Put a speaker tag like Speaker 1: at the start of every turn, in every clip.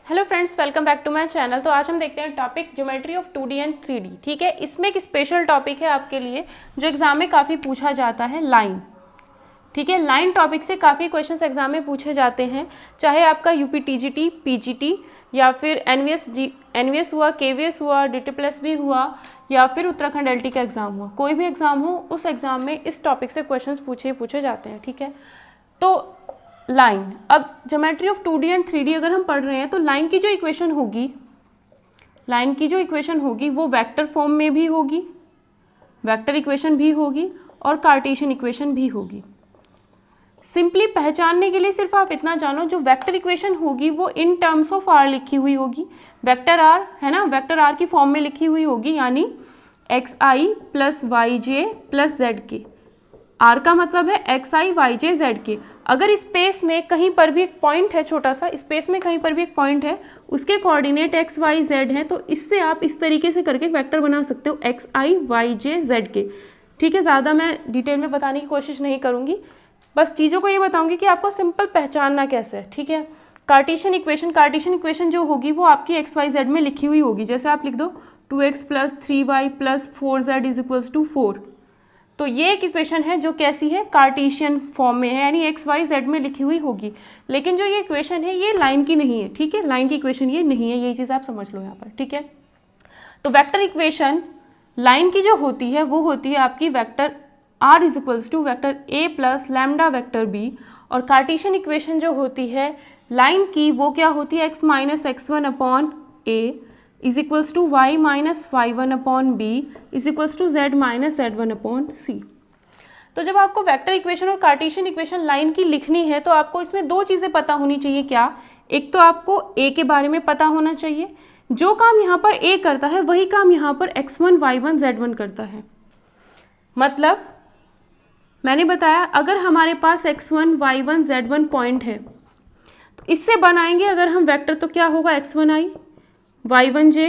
Speaker 1: Hello friends, welcome back to my channel. तो आज हम देखते हैं topic geometry of 2D and 3D। ठीक है, इसमें एक स्पेशल टॉपिक है आपके लिए जो एग्जाम में काफ़ी पूछा जाता है, लाइन। ठीक है, लाइन टॉपिक से काफ़ी क्वेश्चंस एग्जाम में पूछे जाते हैं, चाहे आपका यूपी टीजीटी, पीजीटी या फिर एनवीएस हुआ, केवीएस हुआ, DT+B हुआ या फिर उत्तराखंड LT का एग्ज़ाम हुआ। कोई भी एग्ज़ाम हो, उस एग्ज़ाम में इस टॉपिक से क्वेश्चंस पूछे जाते हैं। ठीक है, तो लाइन, अब geometry of 2D and 3D अगर हम पढ़ रहे हैं तो लाइन की जो इक्वेशन होगी वो वेक्टर फॉर्म में भी होगी, वेक्टर इक्वेशन भी होगी और कार्टेशियन इक्वेशन भी होगी। सिंपली पहचानने के लिए सिर्फ आप इतना जानो, जो वेक्टर इक्वेशन होगी वो इन टर्म्स ऑफ आर लिखी हुई होगी, वेक्टर आर है ना, वेक्टर आर की फॉर्म में लिखी हुई होगी, यानी xi plus yj plus zk। R का मतलब है xi yj zk। अगर स्पेस में कहीं पर भी एक पॉइंट है, छोटा सा स्पेस में कहीं पर भी एक पॉइंट है, उसके कोऑर्डिनेट x y z हैं, तो इससे आप इस तरीके से करके वेक्टर बना सकते हो xi yj zk। ठीक है, ज़्यादा मैं डिटेल में बताने की कोशिश नहीं करूँगी, बस चीज़ों को ये बताऊँगी कि आपको सिंपल पहचानना कैसे है। ठीक है, कार्टेशियन इक्वेशन जो होगी वो आपकी x y z में लिखी हुई होगी। जैसे आप लिख दो 2x plus 3y plus 4z is equals to 4। तो ये एक इक्वेशन है जो कैसी है, कार्टेशियन फॉर्म में है, यानी एक्स वाई जेड में लिखी हुई होगी। लेकिन जो ये इक्वेशन है ये लाइन की नहीं है। ठीक है, लाइन की इक्वेशन ये नहीं है, यही चीज़ आप समझ लो यहाँ पर। ठीक है, तो वेक्टर इक्वेशन लाइन की जो होती है वो होती है आपकी vector R is equals to vector A plus lambda vector B, और कार्टेशियन इक्वेशन जो होती है लाइन की वो क्या होती है, X minus x1 upon A is equals to Y minus y1 upon B is equals to z minus z1 upon C. तो जब आपको वेक्टर इक्वेशन और कार्टेशियन इक्वेशन लाइन की लिखनी है तो आपको इसमें दो चीज़ें पता होनी चाहिए। क्या? एक तो आपको a के बारे में पता होना चाहिए, जो काम यहाँ पर a करता है वही काम यहाँ पर x1 y1 z1 करता है। मतलब मैंने बताया, अगर हमारे पास x1 y1 z1 पॉइंट है तो इससे बनाएंगे अगर हम वेक्टर तो क्या होगा, x1i y1j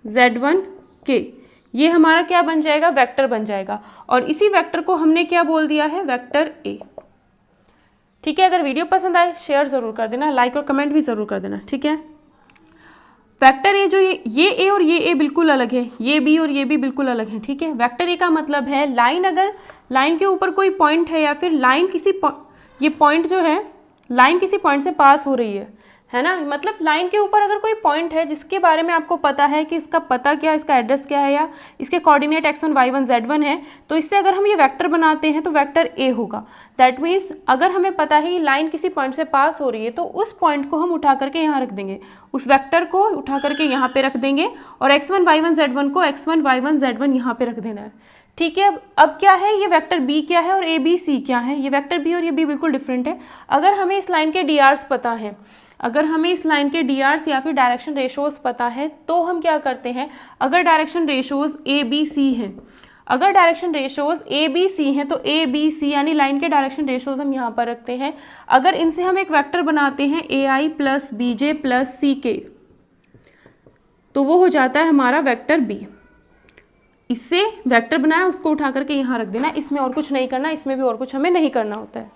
Speaker 1: z1k, ये हमारा क्या बन जाएगा, वेक्टर बन जाएगा। और इसी वेक्टर को हमने क्या बोल दिया है, वेक्टर ए। ठीक है, अगर वीडियो पसंद आए शेयर ज़रूर कर देना, लाइक और कमेंट भी ज़रूर कर देना। ठीक है, वेक्टर ए जो ये ए और ये ए बिल्कुल अलग है, ये बी और ये बी बिल्कुल अलग है। ठीक है, वेक्टर ए का मतलब है लाइन, अगर लाइन के ऊपर कोई पॉइंट है या फिर लाइन ये पॉइंट जो है लाइन किसी पॉइंट से पास हो रही है ना, मतलब लाइन के ऊपर अगर कोई पॉइंट है जिसके बारे में आपको पता है कि इसका पता क्या है, इसका एड्रेस क्या है, या इसके कोऑर्डिनेट x1 y1 z1 है, तो इससे अगर हम ये वेक्टर बनाते हैं तो वेक्टर a होगा। दैट मीन्स अगर हमें पता है ये लाइन किसी पॉइंट से पास हो रही है तो उस पॉइंट को हम उठा करके यहाँ रख देंगे, उस वेक्टर को उठा करके यहाँ पे रख देंगे और x1 y1 z1 को x1 y1 z1 यहाँ पे रख देना है। ठीक है, अब क्या है, ये वेक्टर b क्या है और a b c क्या है, ये वेक्टर b और ये b बिल्कुल डिफरेंट है। अगर हमें इस लाइन के drs पता है, अगर हमें इस लाइन के drs या फिर डायरेक्शन रेशोज़ पता है तो हम क्या करते हैं, अगर direction ratios a b c हैं, अगर direction ratios a b c हैं तो a b c यानी लाइन के डायरेक्शन रेशोज़ हम यहाँ पर रखते हैं। अगर इनसे हम एक वेक्टर बनाते हैं ai plus bj plus ck, तो वो हो जाता है हमारा वेक्टर b। इससे वेक्टर बनाया, उसको उठा करके यहाँ रख देना, इसमें और कुछ नहीं करना, इसमें भी और कुछ हमें नहीं करना होता है।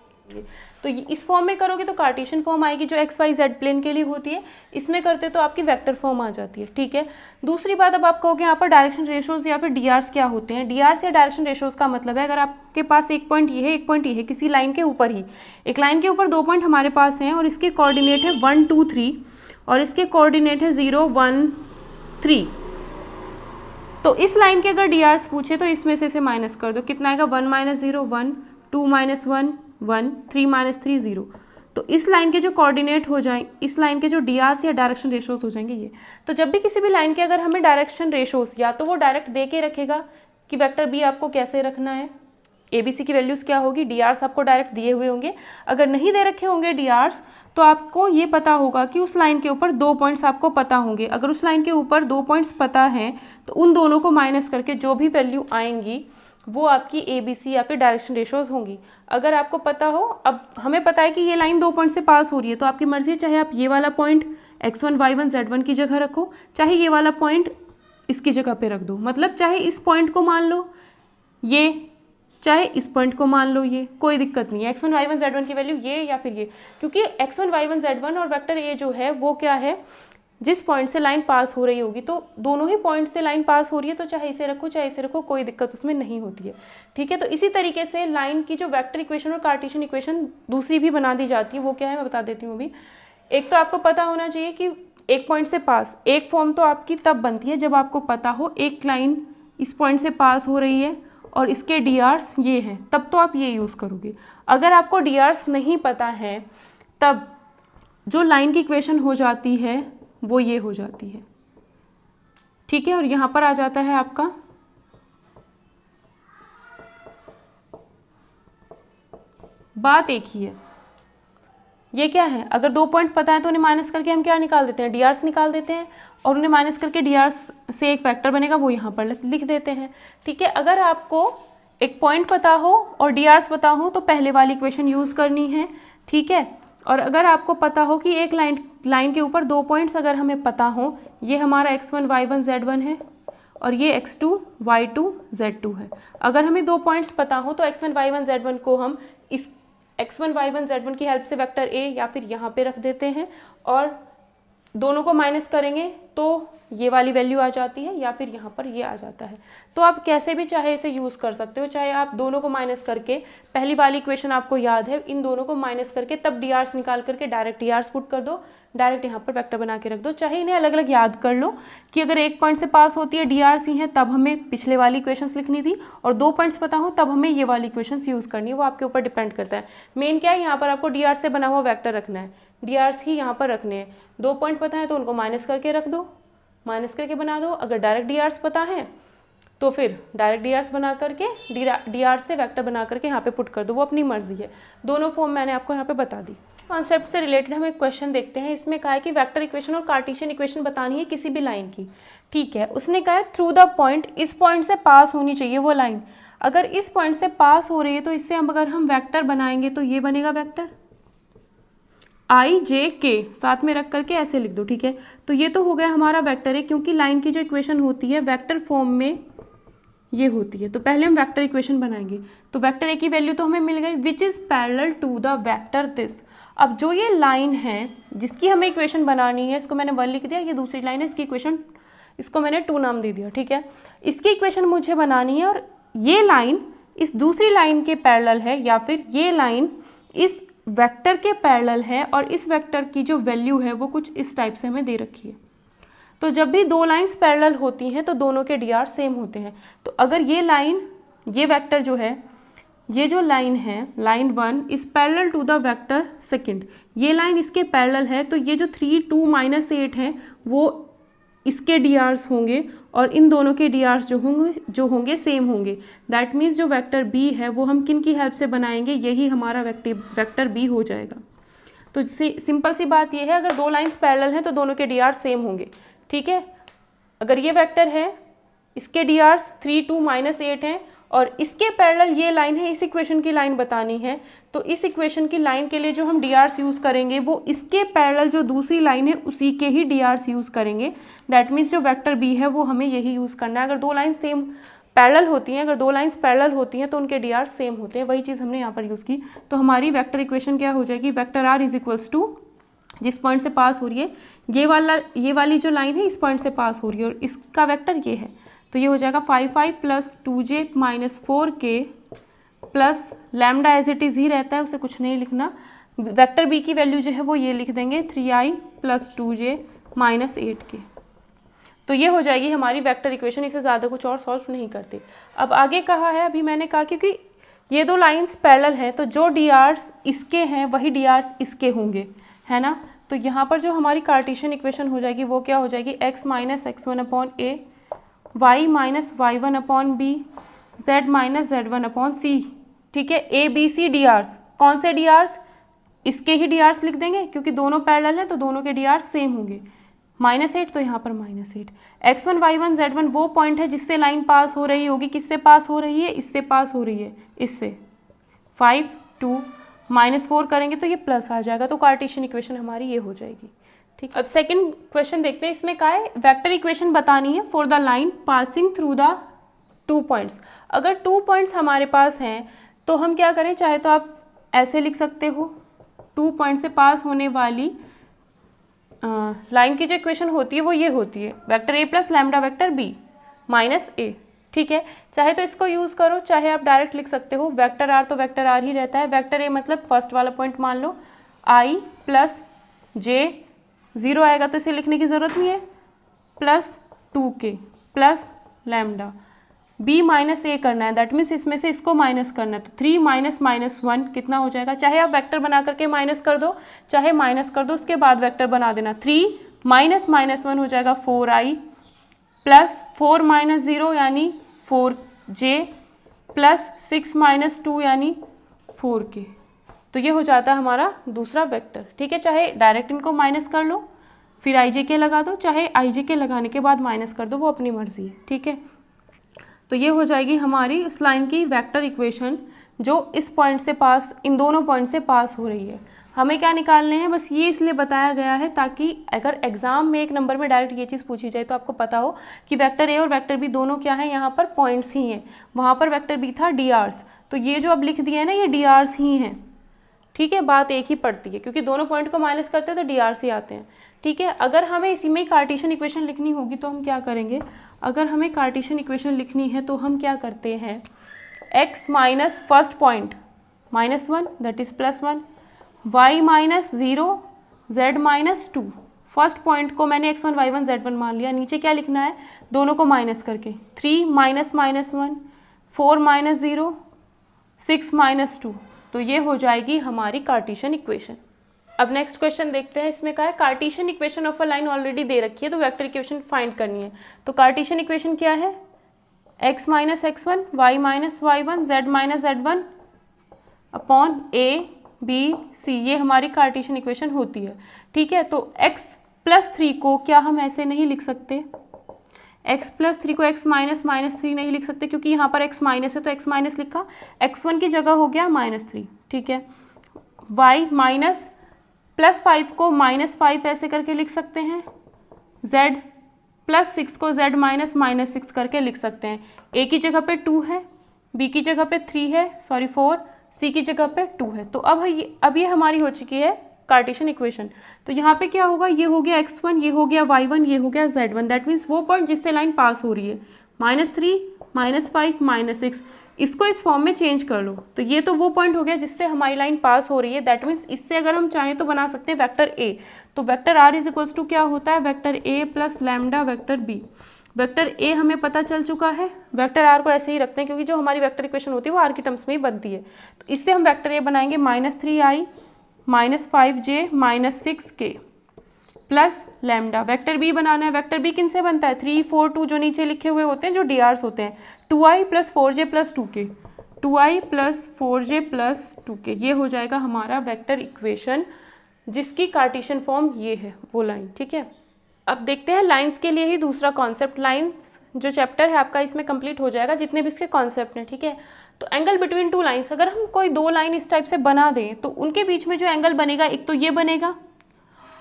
Speaker 1: तो इस फॉर्म में करोगे तो कार्टेशियन फॉर्म आएगी जो एक्स वाई जेड प्लेन के लिए होती है, इसमें करते तो आपकी वेक्टर फॉर्म आ जाती है। ठीक है, दूसरी बात, अब आप कहोगे यहाँ पर डायरेक्शन रेशोज़ या फिर डीआरस क्या होते हैं। डीआरस या डायरेक्शन रेशोज़ का मतलब है, अगर आपके पास एक पॉइंट ये है, एक पॉइंट ये है, किसी लाइन के ऊपर ही, एक लाइन के ऊपर दो पॉइंट हमारे पास हैं और इसके कोऑर्डिनेट है 1 2 3 और इसके कोऑर्डिनेट है 0 1 3, तो इस लाइन के अगर डीआरस पूछे तो इसमें से माइनस कर दो, कितना आएगा, 1 माइनस 0 1, 2 माइनस 1 1, 3 माइनस 3 0। तो इस लाइन के जो कोऑर्डिनेट हो जाए, इस लाइन के जो डीआरस या डायरेक्शन रेशोज़ हो जाएंगे ये। तो जब भी किसी भी लाइन के अगर हमें डायरेक्शन रेशोज़, या तो वो डायरेक्ट दे के रखेगा कि वेक्टर बी आपको कैसे रखना है, ए बी सी की वैल्यूज़ क्या होगी, डीआरस आपको डायरेक्ट दिए हुए होंगे। अगर नहीं दे रखे होंगे डीआरस तो आपको ये पता होगा कि उस लाइन के ऊपर दो पॉइंट्स आपको पता होंगे। अगर उस लाइन के ऊपर दो पॉइंट्स पता हैं तो उन दोनों को माइनस करके जो भी वैल्यू आएंगी वो आपकी ए बी सी या फिर डायरेक्शन रेशोज़ होंगी। अगर आपको पता हो, अब हमें पता है कि ये लाइन दो पॉइंट से पास हो रही है तो आपकी मर्जी है, चाहे आप ये वाला पॉइंट x1 y1 z1 की जगह रखो, चाहे ये वाला पॉइंट इसकी जगह पे रख दो। मतलब चाहे इस पॉइंट को मान लो ये, चाहे इस पॉइंट को मान लो ये, कोई दिक्कत नहीं है। x1 y1 z1 की वैल्यू ये या फिर ये, क्योंकि x1 y1 z1 और वेक्टर ए जो है वो क्या है, जिस पॉइंट से लाइन पास हो रही होगी, तो दोनों ही पॉइंट से लाइन पास हो रही है तो चाहे इसे रखो चाहे इसे रखो, कोई दिक्कत उसमें नहीं होती है, ठीक है। तो इसी तरीके से लाइन की जो वेक्टर इक्वेशन और कार्टेशियन इक्वेशन दूसरी भी बना दी जाती है, वो क्या है मैं बता देती हूँ अभी। एक तो आपको पता होना चाहिए कि एक पॉइंट से पास, एक फॉर्म तो आपकी तब बनती है जब आपको पता हो एक लाइन इस पॉइंट से पास हो रही है और इसके डीआर्स ये हैं, तब तो आप ये यूज़ करोगे। अगर आपको डीआर्स नहीं पता है तब जो लाइन की इक्वेशन हो जाती है वो ये हो जाती है, ठीक है। और यहाँ पर आ जाता है आपका बात एक ही है, ये क्या है, अगर 2 पॉइंट पता है तो उन्हें माइनस करके हम क्या निकाल देते हैं, डीआर्स निकाल देते हैं, और उन्हें माइनस करके डीआर्स से एक वेक्टर बनेगा वो यहाँ पर लिख देते हैं, ठीक है। अगर आपको एक पॉइंट पता हो और डीआर्स पता हो तो पहले वाली इक्वेशन यूज़ करनी है, ठीक है। और अगर आपको पता हो कि एक लाइन के ऊपर 2 पॉइंट्स अगर हमें पता हो, ये हमारा x1 y1 z1 है और ये x2 y2 z2 है। अगर हमें 2 पॉइंट्स पता हो तो x1 y1 z1 को हम इस x1 y1 z1 की हेल्प से वेक्टर a या फिर यहाँ पे रख देते हैं और दोनों को माइनस करेंगे तो ये वाली वैल्यू आ जाती है या फिर यहाँ पर ये आ जाता है। तो आप कैसे भी चाहे इसे यूज़ कर सकते हो, चाहे आप दोनों को माइनस करके, पहली वाली इक्वेशन आपको याद है, इन दोनों को माइनस करके तब डीआर्स निकाल करके डायरेक्ट डीआर्स पुट कर दो, डायरेक्ट यहाँ पर वेक्टर बना के रख दो। चाहे इन्हें अलग अलग याद कर लो कि अगर एक पॉइंट से पास होती है डीआर्स ही है तब हमें पिछले वाली इक्वेशंस लिखनी थी, और 2 पॉइंट्स पता हो तब हमें ये वाली इक्वेशंस यूज़ करनी है, वो आपके ऊपर डिपेंड करता है। मेन क्या है, यहाँ पर आपको डीआर्स से बना हुआ वेक्टर रखना है, डीआर्स ही यहाँ पर रखने हैं। 2 पॉइंट पता है तो उनको माइनस करके रख दो, माइनस करके बना दो। अगर डायरेक्ट डीआर्स पता है तो फिर डायरेक्ट डीआर्स बना करके डीआर्स से वेक्टर बना करके यहाँ पे पुट कर दो, वो अपनी मर्जी है। दोनों फॉर्म मैंने आपको यहाँ पे बता दी। कॉन्सेप्ट से रिलेटेड हम एक क्वेश्चन देखते हैं। इसमें कहा है कि वेक्टर इक्वेशन और कार्टेशियन इक्वेशन बतानी है किसी भी लाइन की, ठीक है। उसने कहा है थ्रू द पॉइंट, इस पॉइंट से पास होनी चाहिए वो लाइन। अगर इस पॉइंट से पास हो रही है तो इससे अगर हम वेक्टर बनाएंगे तो ये बनेगा वेक्टर i-j-k, साथ में रख करके ऐसे लिख दो, ठीक है। तो ये तो हो गया हमारा वेक्टर है, क्योंकि लाइन की जो इक्वेशन होती है वेक्टर फॉर्म में ये होती है। तो पहले हम वेक्टर इक्वेशन बनाएंगे, तो वेक्टर ए की वैल्यू तो हमें मिल गई, which is parallel to the vector this. अब जो ये लाइन है जिसकी हमें इक्वेशन बनानी है, इसको मैंने 1 लिख दिया, ये दूसरी लाइन है, इसकी इक्वेशन इसको मैंने 2 नाम दे दिया, ठीक है। इसकी इक्वेशन मुझे बनानी है और ये लाइन इस दूसरी लाइन के पैरेलल है या फिर ये लाइन इस वेक्टर के पैरेलल है, और इस वेक्टर की जो वैल्यू है वो कुछ इस टाइप से हमें दे रखी है। तो जब भी 2 लाइंस पैरेलल होती हैं तो दोनों के डीआर सेम होते हैं। तो अगर ये लाइन, ये वेक्टर जो है, ये जो लाइन है line 1 is parallel to the vector second, ये लाइन इसके पैरेलल है, तो ये जो 3 2 -8 है वो इसके डीआर्स होंगे और इन दोनों के डीआर्स जो होंगे सेम होंगे। दैट मीन्स जो वेक्टर बी है वो हम किन की हेल्प से बनाएंगे, यही हमारा वेक्टर बी हो जाएगा। तो सिंपल सी बात ये है, अगर 2 लाइंस पैरेलल हैं तो दोनों के डीआर सेम होंगे, ठीक है। अगर ये वेक्टर है, इसके डीआर्स 3 2 -8 हैं और इसके पैरेलल ये लाइन है, इस इक्वेशन की लाइन बतानी है, तो इस इक्वेशन की लाइन के लिए जो हम डीआर्स यूज़ करेंगे वो इसके पैरेलल जो दूसरी लाइन है उसी के ही डीआर्स यूज़ करेंगे। दैट मीन्स जो वेक्टर बी है वो हमें यही यूज़ करना है। अगर 2 लाइन सेम पैरेलल होती हैं, अगर 2 लाइंस पैरेलल होती हैं तो उनके डीआर सेम होते हैं, वही चीज़ हमने यहाँ पर यूज़ की। तो हमारी वेक्टर इक्वेशन क्या हो जाएगी, vector R is equals to, जिस पॉइंट से पास हो रही है ये वाली जो लाइन है इस पॉइंट से पास हो रही है और इसका वेक्टर ये है, तो ये हो जाएगा 5 plus 2j minus 4k plus lambda as it is ही रहता है, उसे कुछ नहीं लिखना। वेक्टर बी की वैल्यू जो है वो ये लिख देंगे 3i plus 2j minus 8k। तो ये हो जाएगी हमारी वेक्टर इक्वेशन, इसे ज़्यादा कुछ और सॉल्व नहीं करते। अब आगे कहा है, अभी मैंने कहा क्योंकि ये 2 लाइंस पैरेलल हैं तो जो डीआर्स इसके हैं वही डीआर्स इसके होंगे, है ना। तो यहाँ पर जो हमारी कार्टेशियन इक्वेशन हो जाएगी वो क्या हो जाएगी, x minus x1 upon a, y minus y1 upon b, z minus z1 upon c, ठीक है। a b c डीआर्स, कौन से डीआर्स, इसके ही डीआर्स लिख देंगे क्योंकि दोनों पैरेलल हैं तो दोनों के डीआर्स सेम होंगे। -8 तो यहाँ पर -8, x1 y1 z1 वो पॉइंट है जिससे लाइन पास हो रही होगी, किससे पास हो रही है, इससे पास हो रही है, इससे 5 2 -4 करेंगे तो ये प्लस आ जाएगा, तो कार्टेशियन इक्वेशन हमारी ये हो जाएगी, ठीक। अब सेकंड क्वेश्चन देखते हैं। इसमें क्या है, वेक्टर इक्वेशन बतानी है for the line passing through the 2 points. अगर 2 पॉइंट्स हमारे पास हैं तो हम क्या करें, चाहे तो आप ऐसे लिख सकते हो, 2 पॉइंट से पास होने वाली लाइन की जो इक्वेशन होती है वो ये होती है, vector A plus lambda vector B minus A. ठीक है, चाहे तो इसको यूज़ करो, चाहे आप डायरेक्ट लिख सकते हो। वेक्टर आर तो वेक्टर आर ही रहता है, वेक्टर ए मतलब फर्स्ट वाला पॉइंट मान लो आई प्लस जे, 0 आएगा तो इसे लिखने की ज़रूरत नहीं है, plus 2k plus lambda. B minus A करना है, दैट मीन्स इसमें से इसको माइनस करना है, तो 3 माइनस माइनस 1 कितना हो जाएगा। चाहे आप वेक्टर बना करके माइनस कर दो, चाहे माइनस कर दो उसके बाद वेक्टर बना देना। 3 माइनस माइनस 1 हो जाएगा 4i प्लस 4 माइनस 0 यानी 4j प्लस 6 माइनस 2 यानी 4k। तो ये हो जाता है हमारा दूसरा वेक्टर। ठीक है, चाहे डायरेक्ट इनको माइनस कर लो फिर ijk लगा दो, चाहे ijk लगाने के बाद माइनस कर दो, वो अपनी मर्जी है। ठीक है, तो ये हो जाएगी हमारी उस लाइन की वेक्टर इक्वेशन जो इस पॉइंट से पास, इन दोनों पॉइंट से पास हो रही है। हमें क्या निकालने हैं, बस ये इसलिए बताया गया है ताकि अगर एग्जाम में एक नंबर में डायरेक्ट ये चीज़ पूछी जाए तो आपको पता हो कि वेक्टर ए और वेक्टर बी दोनों क्या हैं, यहाँ पर पॉइंट्स ही हैं। वहाँ पर वेक्टर बी था drs, तो ये जो अब लिख दिया है ना ये drs ही हैं। ठीक है, बात एक ही पड़ती है क्योंकि दोनों पॉइंट को माइनस करते हैं तो drs ही आते हैं। ठीक है, अगर हमें इसी में कार्टेशियन इक्वेशन लिखनी होगी तो हम क्या करेंगे, अगर हमें कार्टेशियन इक्वेशन लिखनी है तो हम क्या करते हैं, x minus first point -1 that is +1, y minus 0 z minus 2। First point को मैंने x1 y1 z1 मान लिया, नीचे क्या लिखना है, दोनों को माइनस करके 3 माइनस माइनस 1 4 माइनस 0 6 माइनस 2, तो ये हो जाएगी हमारी कार्टेशियन इक्वेशन। अब नेक्स्ट क्वेश्चन देखते हैं, इसमें क्या है, Cartesian equation of a line already दे रखी है तो वेक्टर इक्वेशन फाइंड करनी है। तो कार्टेशियन इक्वेशन क्या है, x minus x1 y minus y1 z minus z1 upon a b c, ये हमारी कार्टेशियन इक्वेशन होती है। ठीक है, तो x प्लस 3 को क्या हम ऐसे नहीं लिख सकते, x प्लस 3 को x माइनस माइनस 3 नहीं लिख सकते क्योंकि यहाँ पर x माइनस है तो x माइनस लिखा, x1 की जगह हो गया -3। ठीक है, y माइनस प्लस 5 को -5 ऐसे करके लिख सकते हैं, z प्लस 6 को z माइनस -6 करके लिख सकते हैं। a की जगह पे 2 है, b की जगह पे 3 है, सॉरी 4, c की जगह पे 2 है। तो अब ये हमारी हो चुकी है कार्टेशियन इक्वेशन। तो यहाँ पे क्या होगा, ये हो गया x1, ये हो गया y1, ये हो गया z1, दैट मीन्स वो पॉइंट जिससे लाइन पास हो रही है -3 -5 -6, इसको इस फॉर्म में चेंज कर लो। तो ये तो वो पॉइंट हो गया जिससे हमारी लाइन पास हो रही है, दैट मीन्स इससे अगर हम चाहें तो बना सकते हैं वेक्टर ए। तो vector R is equals to क्या होता है, vector A plus lambda vector B. Vector A हमें पता चल चुका है, वेक्टर आर को ऐसे ही रखते हैं क्योंकि जो हमारी वेक्टर इक्वेशन होती है वो आर की टर्म्स में ही बनती है। तो इससे हम वेक्टर ए बनाएंगे -3i -5j -6k plus lambda. Vector B बनाना है, वेक्टर बी किन से बनता है, 3 4 2 जो नीचे लिखे हुए होते हैं जो drs होते हैं, 2i plus 4j plus 2k, 2i plus 4j plus 2k, ये हो जाएगा हमारा वेक्टर इक्वेशन जिसकी कार्टेशियन फॉर्म ये है वो लाइन। ठीक है, अब देखते हैं लाइंस के लिए ही दूसरा कॉन्सेप्ट। लाइंस जो चैप्टर है आपका इसमें कंप्लीट हो जाएगा जितने भी इसके कॉन्सेप्ट हैं। ठीक है, तो एंगल बिटवीन टू लाइंस, अगर हम कोई दो लाइन इस टाइप से बना दें तो उनके बीच में जो एंगल बनेगा, एक तो ये बनेगा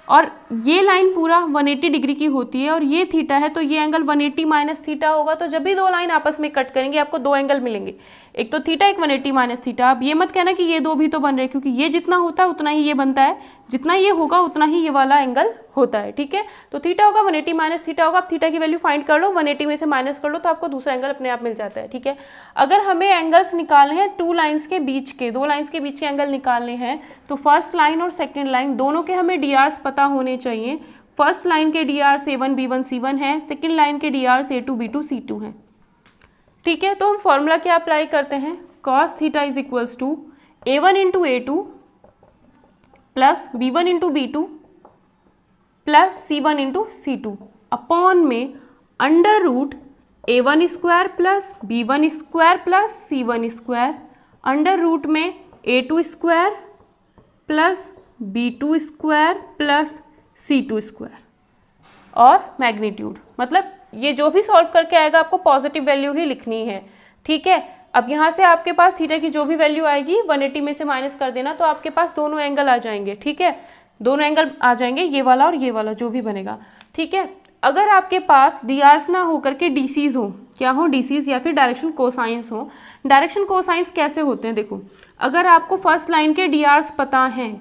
Speaker 1: और ये लाइन पूरा 180 डिग्री की होती है और ये थीटा है तो ये एंगल 180 माइनस थीटा होगा। तो जब भी दो लाइन आपस में कट करेंगे आपको दो एंगल मिलेंगे, एक तो थीटा, एक 180 माइनस थीटा। अब ये मत कहना कि ये दो भी तो बन रहे हैं, क्योंकि ये जितना होता है उतना ही ये बनता है, जितना ये होगा उतना ही ये वाला एंगल होता है। ठीक है, तो थीटा होगा 180 माइनस थीटा होगा। आप थीटा की वैल्यू फाइंड कर लो, 180 में से माइनस कर लो तो आपको दूसरा एंगल अपने आप मिल जाता है। ठीक है, अगर हमें एंगल्स निकालने हैं टू लाइन्स के बीच के, दो लाइन्स के बीच के एंगल निकालने हैं तो फर्स्ट लाइन और सेकेंड लाइन दोनों के हमें डीआर्स पता होने चाहिए। फर्स्ट लाइन के डीआर्स A1 B1 C1 है, सेकेंड लाइन के डीआर्स A2 B2 C2 हैं। ठीक है, तो हम फॉर्मूला क्या अप्लाई करते हैं, cos theta is equals to A1 into A2 plus B1 into B2 plus C1 into C2 upon में under root A1 square plus B1 square plus C1 square under root में A2 square plus B2 square plus C2 square और magnitude. मतलब ये जो भी solve करके आएगा आपको पॉजिटिव वैल्यू ही लिखनी है। ठीक है, अब यहाँ से आपके पास थीटा की जो भी वैल्यू आएगी 180 में से माइनस कर देना तो आपके पास दोनों एंगल आ जाएंगे। ठीक है, दोनों एंगल आ जाएंगे, ये वाला और ये वाला जो भी बनेगा। ठीक है, अगर आपके पास डीआर्स ना होकर के डीसीज हो, क्या हो, डीसीज या फिर डायरेक्शन कोसाइंस हो। डायरेक्शन कोसाइंस कैसे होते हैं, देखो अगर आपको फर्स्ट लाइन के डीआर्स पता हैं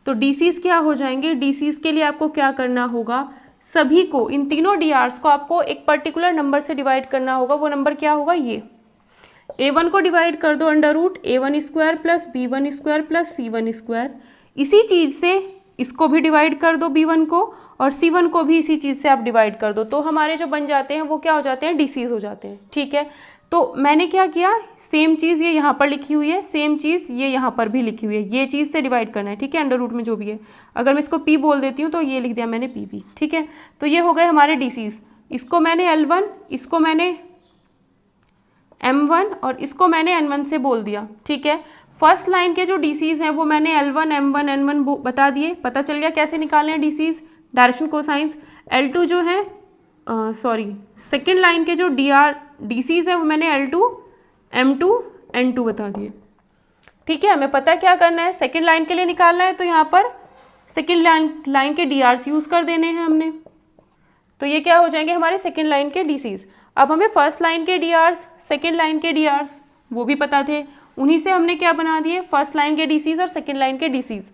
Speaker 1: तो DCs क्या हो जाएंगे, DCs के लिए आपको क्या करना होगा, सभी को, इन तीनों DRs को आपको एक पर्टिकुलर नंबर से डिवाइड करना होगा। वो नंबर क्या होगा, ये A1 को डिवाइड कर दो under root A1 square plus B1 square plus C1 square. इसी चीज़ से इसको भी डिवाइड कर दो B1 को, और C1 को भी इसी चीज़ से आप डिवाइड कर दो। तो हमारे जो बन जाते हैं वो क्या हो जाते हैं, DCs हो जाते हैं। ठीक है, तो मैंने क्या किया, सेम चीज़ ये यहाँ पर लिखी हुई है, सेम चीज़ ये यहाँ पर भी लिखी हुई है, ये चीज़ से डिवाइड करना है। ठीक है, अंडर रूट में जो भी है, अगर मैं इसको P बोल देती हूँ तो ये लिख दिया मैंने PP। ठीक है, तो ये हो गए हमारे DCs। इसको मैंने L1, इसको मैंने M1 और इसको मैंने N1 से बोल दिया। ठीक है, फर्स्ट लाइन के जो DCs हैं वो मैंने L1 M1 N1 बता दिए, पता चल गया कैसे निकालने हैं DCs, डायरेक्शन कोसाइंस। L2 जो है सेकेंड लाइन के जो DCs है वो मैंने L2 M2 N2 बता दिए। ठीक है, हमें पता है क्या करना है, सेकेंड लाइन के लिए निकालना है, तो यहाँ पर सेकेंड लाइन के DRs यूज़ कर देने हैं हमने। तो ये क्या हो जाएंगे हमारे सेकेंड लाइन के DCs। अब हमें फर्स्ट लाइन के DRs, सेकेंड लाइन के DRs वो भी पता थे, उन्हीं से हमने क्या बना दिए, फर्स्ट लाइन के DCs और सेकेंड लाइन के DCs।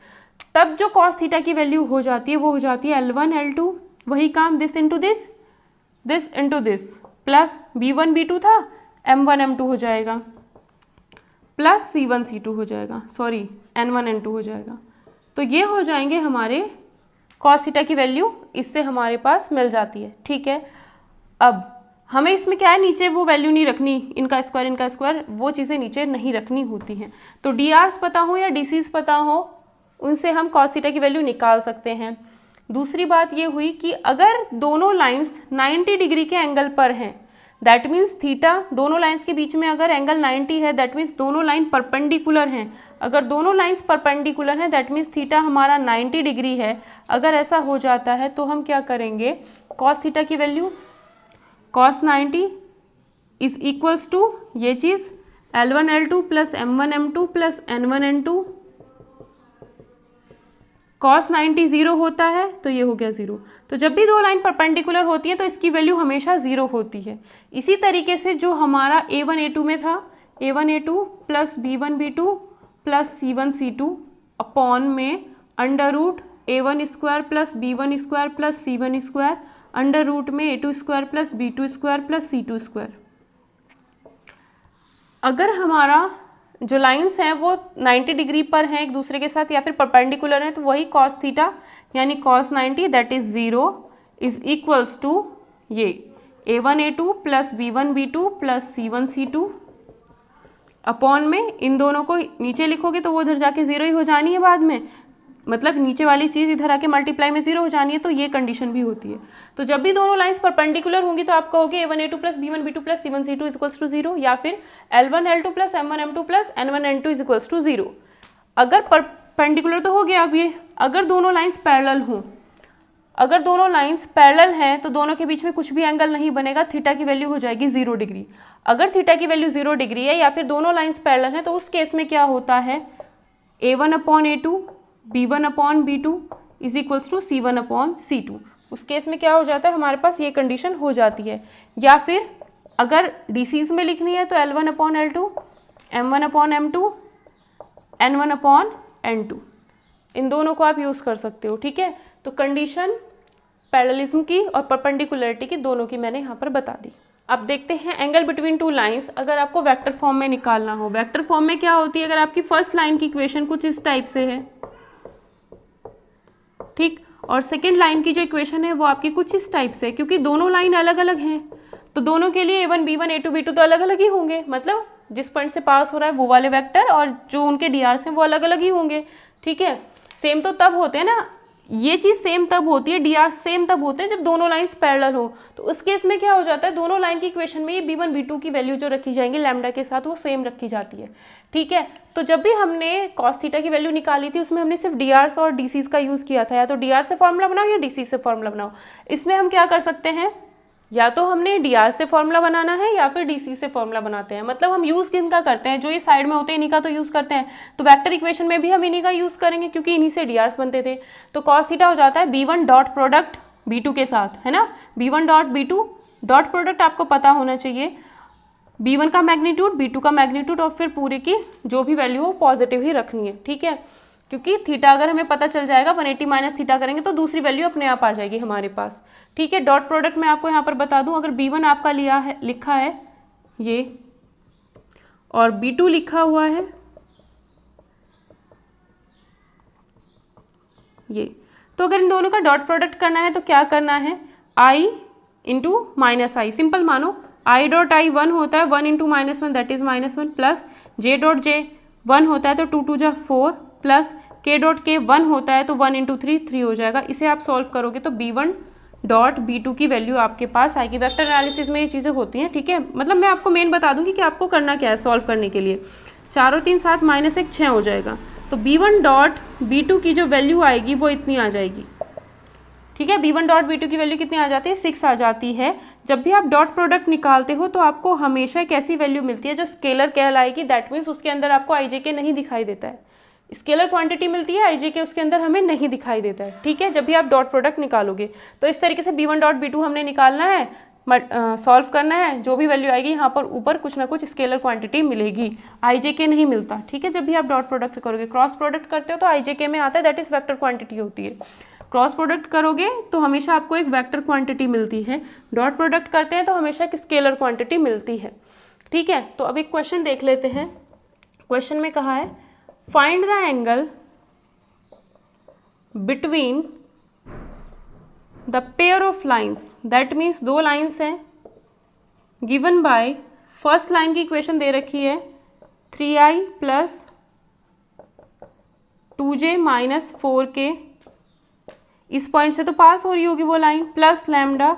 Speaker 1: तब जो कॉस थीटा की वैल्यू हो जाती है वो हो जाती है L1 L2, वही काम, this into this, this into this, plus B1 B2 था, M1 M2 हो जाएगा, प्लस C1 C2 हो जाएगा, सॉरी N1 N2 हो जाएगा। तो ये हो जाएंगे हमारे कॉस थीटा की वैल्यू, इससे हमारे पास मिल जाती है। ठीक है, अब हमें इसमें क्या है, नीचे वो वैल्यू नहीं रखनी, इनका स्क्वायर वो चीज़ें नीचे नहीं रखनी होती हैं। तो DRs पता हो या DCs पता हो, उनसे हम कॉस थीटा की वैल्यू निकाल सकते हैं। दूसरी बात ये हुई कि अगर दोनों लाइंस 90 डिग्री के एंगल पर हैं, दैट मीन्स थीटा, दोनों लाइंस के बीच में अगर एंगल 90 है, दैट मीन्स दोनों लाइन परपेंडिकुलर हैं। अगर दोनों लाइंस परपेंडिकुलर हैं दैट मीन्स थीटा हमारा 90 डिग्री है। अगर ऐसा हो जाता है तो हम क्या करेंगे, कॉस थीटा की value cos 90 is equals to ये चीज़ L1 L2 plus M1 M2 plus N1 N2। cos 90 0 होता है तो ये हो गया 0। तो जब भी दो लाइन परपेंडिकुलर होती है तो इसकी वैल्यू हमेशा 0 होती है। इसी तरीके से जो हमारा A1 A2 में था, A1 A2 plus B1 B2 plus C1 C2 upon में under root A1 square plus B1 square plus C1 square under root में A2 square plus B2 square plus C2 square. अगर हमारा जो lines हैं वो 90 degree पर हैं एक दूसरे के साथ या फिर परपेंडिकुलर हैं, तो वही cos थीटा यानी cos 90 that is 0 is equals to ये A1 A2 plus B1 B2 plus C1 C2 upon में इन दोनों को नीचे लिखोगे तो वो उधर जाके 0 ही हो जानी है बाद में, मतलब नीचे वाली चीज़ इधर आके मल्टीप्लाई में 0 हो जानी है। तो ये कंडीशन भी होती है। तो जब भी दोनों लाइंस परपेंडिकुलर होंगी तो आप कहोगे A1 A2 plus B1 B2 plus C1 C2 equals to 0, या फिर L1 L2 plus M1 M2 plus N1 N2 is equals to 0। अगर परपेंडिकुलर तो हो गया अब ये, अगर दोनों लाइंस पैरेलल हों, अगर दोनों लाइंस पैरेलल हैं तो दोनों के बीच में कुछ भी एंगल नहीं बनेगा, थीटा की वैल्यू हो जाएगी 0 डिग्री। अगर थीटा की वैल्यू 0 डिग्री है या फिर दोनों लाइंस पैरेलल हैं तो उस केस में क्या होता है, A1 upon A2 B1 upon B2 is equals to C1 upon C2। उस केस में क्या हो जाता है, हमारे पास ये कंडीशन हो जाती है। या फिर अगर DCs में लिखनी है तो L1 upon L2 M1 upon M2 N1 upon N2, इन दोनों को आप यूज़ कर सकते हो। ठीक है, तो कंडीशन पैरेललिज्म की और परपेंडिकुलरिटी की दोनों की मैंने यहाँ पर बता दी। अब देखते हैं एंगल बिटवीन टू लाइंस। अगर आपको वेक्टर फॉर्म में निकालना हो, वेक्टर फॉर्म में क्या होती है, अगर आपकी फर्स्ट लाइन की इक्वेशन कुछ इस टाइप से है, ठीक, और सेकेंड लाइन की जो इक्वेशन है वो आपकी कुछ इस टाइप से, क्योंकि दोनों लाइन अलग अलग हैं तो दोनों के लिए A1 B1 A2 B2 तो अलग अलग ही होंगे, मतलब जिस पॉइंट से पास हो रहा है वो वाले वेक्टर और जो उनके DRs हैं वो अलग अलग ही होंगे। ठीक है, सेम तो तब होते हैं ना, ये चीज़ सेम तब होती है, DRs सेम तब होते हैं जब दोनों लाइंस पैरेलल हो। तो उस केस में क्या हो जाता है, दोनों लाइन की इक्वेशन में ये B1 B2 की वैल्यू जो रखी जाएंगी लैम्डा के साथ वो सेम रखी जाती है। ठीक है, तो जब भी हमने कॉस थीटा की वैल्यू निकाली थी उसमें हमने सिर्फ DRs और DCs का यूज़ किया था, या तो DR से फॉर्मूला बनाओ या DC से फॉर्मूला बनाओ। इसमें हम क्या कर सकते हैं, या तो हमने DR से फॉर्मूला बनाना है या फिर DC से फॉर्मूला बनाते हैं। मतलब हम यूज़ किनका करते हैं, जो ये साइड में होते हैं इन्हीं का तो यूज़ करते हैं। तो वेक्टर इक्वेशन में भी हम इन्हीं का यूज़ करेंगे क्योंकि इन्हीं से DRs बनते थे। तो कॉस थीटा हो जाता है B1 डॉट प्रोडक्ट B2 के साथ, है ना, B1 dot B2 dot product आपको पता होना चाहिए, B1 का मैग्नीट्यूड B2 का मैग्नीट्यूड और फिर पूरे की जो भी वैल्यू हो पॉजिटिव ही रखनी है। ठीक है, क्योंकि थीटा अगर हमें पता चल जाएगा 180 माइनस थीटा करेंगे तो दूसरी वैल्यू अपने आप आ जाएगी हमारे पास। ठीक है, डॉट प्रोडक्ट मैं आपको यहाँ पर बता दूँ, अगर B1 आपका लिखा है ये और B2 लिखा हुआ है ये, तो अगर इन दोनों का डॉट प्रोडक्ट करना है तो क्या करना है, I into minus I, simple मानो I डॉट आई 1 होता है 1 into minus one that is -1 plus J dot J 1 होता है तो 2 2 जा 4 प्लस K डॉट K 1 होता है तो 1 इंटू 3 हो जाएगा। इसे आप सॉल्व करोगे तो B1 डॉट B2 की वैल्यू आपके पास आएगी। वेक्टर एनालिसिस में ये चीज़ें होती हैं। ठीक है, मतलब मैं आपको मेन बता दूंगी कि आपको करना क्या है सॉल्व करने के लिए। 4 और 3 7 माइनस 1 6 हो जाएगा, तो B1 डॉट B2 की जो वैल्यू आएगी वो इतनी आ जाएगी। ठीक है, B1 डॉट B2 की वैल्यू कितनी आ जाती है, 6 आ जाती है। जब भी आप डॉट प्रोडक्ट निकालते हो तो आपको हमेशा एक ऐसी वैल्यू मिलती है जो स्केलर कहलाएगी, दैट मीन्स उसके अंदर आपको IJK नहीं दिखाई देता है। स्केलर क्वांटिटी मिलती है, IJK उसके अंदर हमें नहीं दिखाई देता है। ठीक है, जब भी आप डॉट प्रोडक्ट निकालोगे तो इस तरीके से B1 डॉट B2 हमने निकालना है, सॉल्व करना है। जो भी वैल्यू आएगी यहाँ पर ऊपर कुछ ना कुछ स्केलर क्वांटिटी मिलेगी, IJK नहीं मिलता। ठीक है, जब भी आप डॉट प्रोडक्ट करोगे, क्रॉस प्रोडक्ट करते हो तो IJK में आता है, दैट इज वेक्टर क्वांटिटी होती है। क्रॉस प्रोडक्ट करोगे तो हमेशा आपको एक वेक्टर क्वांटिटी मिलती है, डॉट प्रोडक्ट करते हैं तो हमेशा एक स्केलर क्वांटिटी मिलती है। ठीक है, तो अब एक क्वेश्चन देख लेते हैं। क्वेश्चन में कहा है find the angle between the pair of lines, that means दो लाइन्स हैं गिवन बाय, फर्स्ट लाइन की इक्वेशन दे रखी है 3i plus 2j minus 4k, इस पॉइंट से तो पास हो रही होगी वो line, plus lambda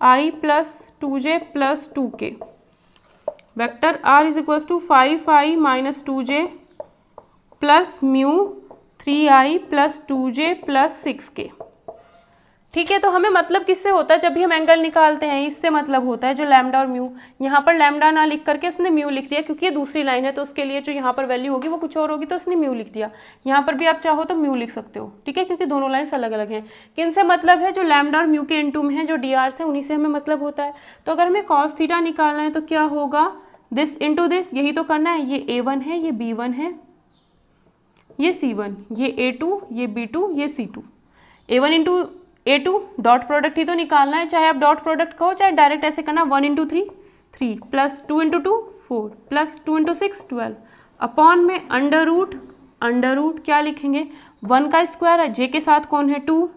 Speaker 1: i plus 2j plus 2k, vector r is equals to 5i minus 2j plus mu 3i plus 2j plus 6k। ठीक है, तो हमें मतलब किससे होता है, जब भी हम एंगल निकालते हैं इससे मतलब होता है, जो लैम्डा और म्यू। यहाँ पर लैम्डा ना लिख करके उसने म्यू लिख दिया, क्योंकि ये दूसरी लाइन है तो उसके लिए जो यहाँ पर वैल्यू होगी वो कुछ और होगी, तो उसने म्यू लिख दिया। यहाँ पर भी आप चाहो तो म्यू लिख सकते हो। ठीक है, क्योंकि दोनों लाइन्स अलग अलग हैं। किनसे मतलब है, जो लैम्डा और म्यू के इनटू में है, जो drs है उन्हीं से हमें मतलब होता है। तो अगर हमें cos थीटा निकालना है तो क्या होगा, दिस इंटू दिस, यही तो करना है। ये A1 है, ये B1 है, ये C1, ये A2, ये B2, ये C2। A1 into A2 dot product ही तो निकालना है, चाहे आप डॉट प्रोडक्ट कहो चाहे डायरेक्ट ऐसे करना। 1 into 3 3 plus 2 into 2 4 plus 2 into 6 12 upon में अंडर रूट क्या लिखेंगे, 1 का स्क्वायर है, j के साथ कौन है 2,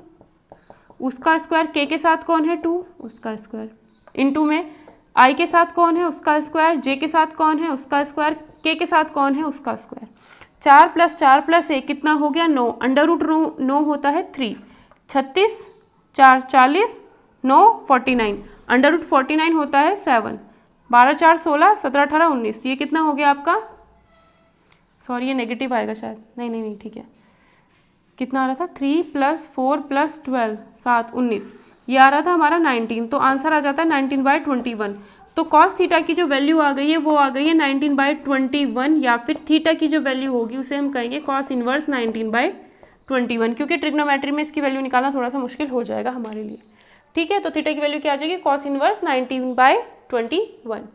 Speaker 1: उसका स्क्वायर, k के साथ कौन है 2, उसका स्क्वायर, इंटू में i के साथ कौन है उसका स्क्वायर, j के साथ कौन है उसका स्क्वायर, k के साथ कौन है उसका स्क्वायर। 4 प्लस 1 कितना हो गया 9, अंडर रूट 9 होता है 3, 36 4 40 9 49, अंडर रूट 49 होता है 7, 12 4 16 17 18 19, ये कितना हो गया आपका, सॉरी ये नेगेटिव आएगा शायद, नहीं ठीक है, कितना आ रहा था 3 प्लस 4 प्लस 12 7 19, ये आ रहा था हमारा 19, तो आंसर आ जाता है 19/21। तो cos थीटा की जो वैल्यू आ गई है वो आ गई है 19/21, या फिर थीटा की जो वैल्यू होगी उसे हम कहेंगे cos इनवर्स 19/21, क्योंकि ट्रिग्नोमेट्री में इसकी वैल्यू निकालना थोड़ा सा मुश्किल हो जाएगा हमारे लिए। ठीक है, तो थीटा की वैल्यू क्या आ जाएगी, cos इनवर्स 19/21।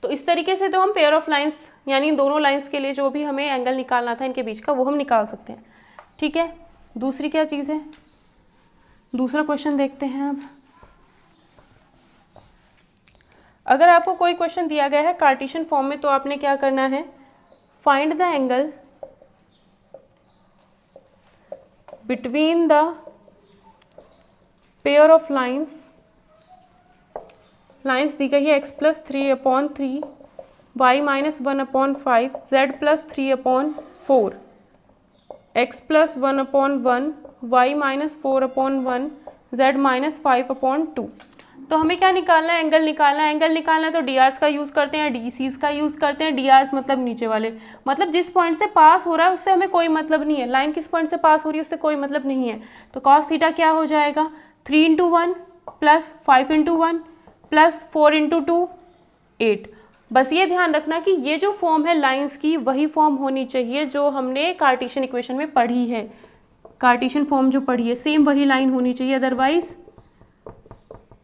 Speaker 1: तो इस तरीके से तो हम पेयर ऑफ लाइंस, यानी दोनों लाइंस के लिए जो भी हमें एंगल निकालना था इनके बीच का, वो हम निकाल सकते हैं। ठीक है, दूसरी क्या चीज़ है, दूसरा क्वेश्चन देखते हैं अब। अगर आपको कोई क्वेश्चन दिया गया है कार्टेशियन फॉर्म में तो आपने क्या करना है, find the angle between the pair of lines दी गई है x+3/3 y-1/5 z+3/4 x+1/1 y-4/1 z-5/2। तो हमें क्या निकालना है, एंगल निकालना है। एंगल निकालना है तो DRs का यूज़ करते हैं, DCs का यूज़ करते हैं। DRs मतलब नीचे वाले, मतलब जिस पॉइंट से पास हो रहा है उससे हमें कोई मतलब नहीं है, लाइन किस पॉइंट से पास हो रही है उससे कोई मतलब नहीं है। तो cos थीटा क्या हो जाएगा, 3 × 1 प्लस 5 × 1 प्लस 4 × 2 8। बस ये ध्यान रखना कि ये जो फॉर्म है लाइंस की वही फॉर्म होनी चाहिए जो हमने कार्टेशियन इक्वेशन में पढ़ी है। कार्टेशियन फॉर्म जो पढ़ी है सेम वही लाइन होनी चाहिए, अदरवाइज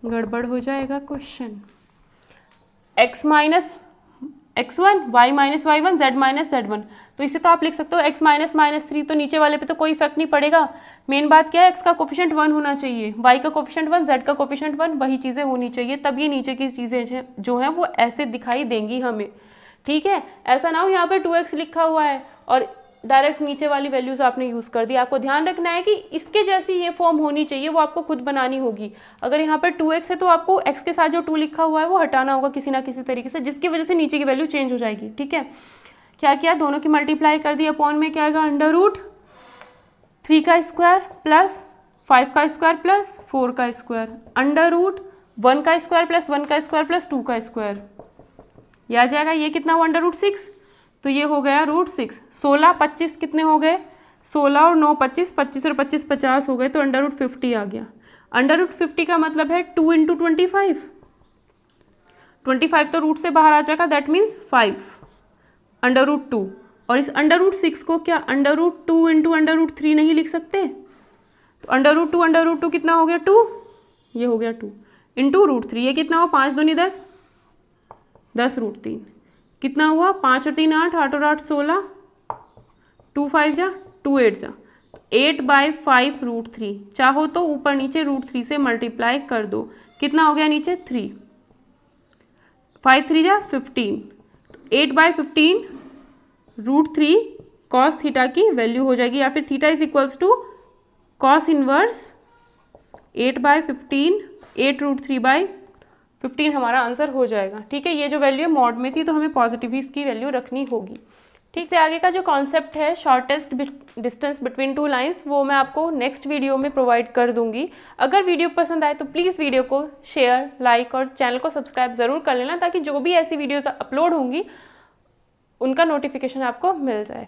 Speaker 1: गड़बड़ हो जाएगा question. x1 y minus y1 z minus z1। तो इसे तो आप लिख सकते हो x माइनस -3, तो नीचे वाले पे तो कोई इफेक्ट नहीं पड़ेगा। मेन बात क्या है, x का कोफिशिएंट 1 होना चाहिए, y का कोफिशिएंट 1, z का कोफिशिएंट 1, वही चीज़ें होनी चाहिए, तब ये नीचे की चीज़ें जो हैं वो ऐसे दिखाई देंगी हमें। ठीक है, ऐसा ना हो यहाँ पे 2x लिखा हुआ है और डायरेक्ट नीचे वाली वैल्यूज़ आपने यूज़ कर दी। आपको ध्यान रखना है कि इसके जैसी ये फॉर्म होनी चाहिए, वो आपको खुद बनानी होगी। अगर यहाँ पर 2x है तो आपको x के साथ जो 2 लिखा हुआ है वो हटाना होगा किसी ना किसी तरीके से, जिसकी वजह से नीचे की वैल्यू चेंज हो जाएगी। ठीक है, क्या किया, दोनों की मल्टीप्लाई कर दी, अपॉन में क्या आएगा, √3 का स्क्वायर प्लस 5 का स्क्वायर प्लस 4 का स्क्वायर, √1 का स्क्वायर प्लस 1 का स्क्वायर प्लस 2 का स्क्वायर, ये आ जाएगा। ये कितना हुआ, √6, तो ये हो गया √6। 16 25 कितने हो गए, 16 और 9 25, 25 और 25 50 हो गए, तो √50 आ गया। √50 का मतलब है 2 × 25, 25 तो रूट से बाहर आ जाएगा, दैट मीन्स 5 √2। और इस √6 को क्या √2 × √3 नहीं लिख सकते, तो √2 कितना हो गया, 2, ये हो गया 2 × √3, ये कितना हुआ, 5 दूनी 10, 10√3 कितना हुआ, 5 और 3 8, 8 और 8 16, 2 5 जा 2 8 जा, 8/5 √3। चाहो तो ऊपर नीचे √3 से मल्टीप्लाई कर दो, कितना हो गया नीचे 3, 5 3 जा 15, 8/15 √3 कॉस थीटा की वैल्यू हो जाएगी, या फिर theta is equals to cos inverse 8/15, 8 √3/15 हमारा आंसर हो जाएगा। ठीक है, ये जो वैल्यू मॉड में थी तो हमें पॉजिटिव ही इसकी वैल्यू रखनी होगी। ठीक से आगे का जो कॉन्सेप्ट है शॉर्टेस्ट डिस्टेंस बिटवीन 2 लाइंस, वो मैं आपको नेक्स्ट वीडियो में प्रोवाइड कर दूंगी। अगर वीडियो पसंद आए तो प्लीज़ वीडियो को शेयर, लाइक और चैनल को सब्सक्राइब ज़रूर कर लेना, ताकि जो भी ऐसी वीडियोज़ अपलोड होंगी उनका नोटिफिकेशन आपको मिल जाए।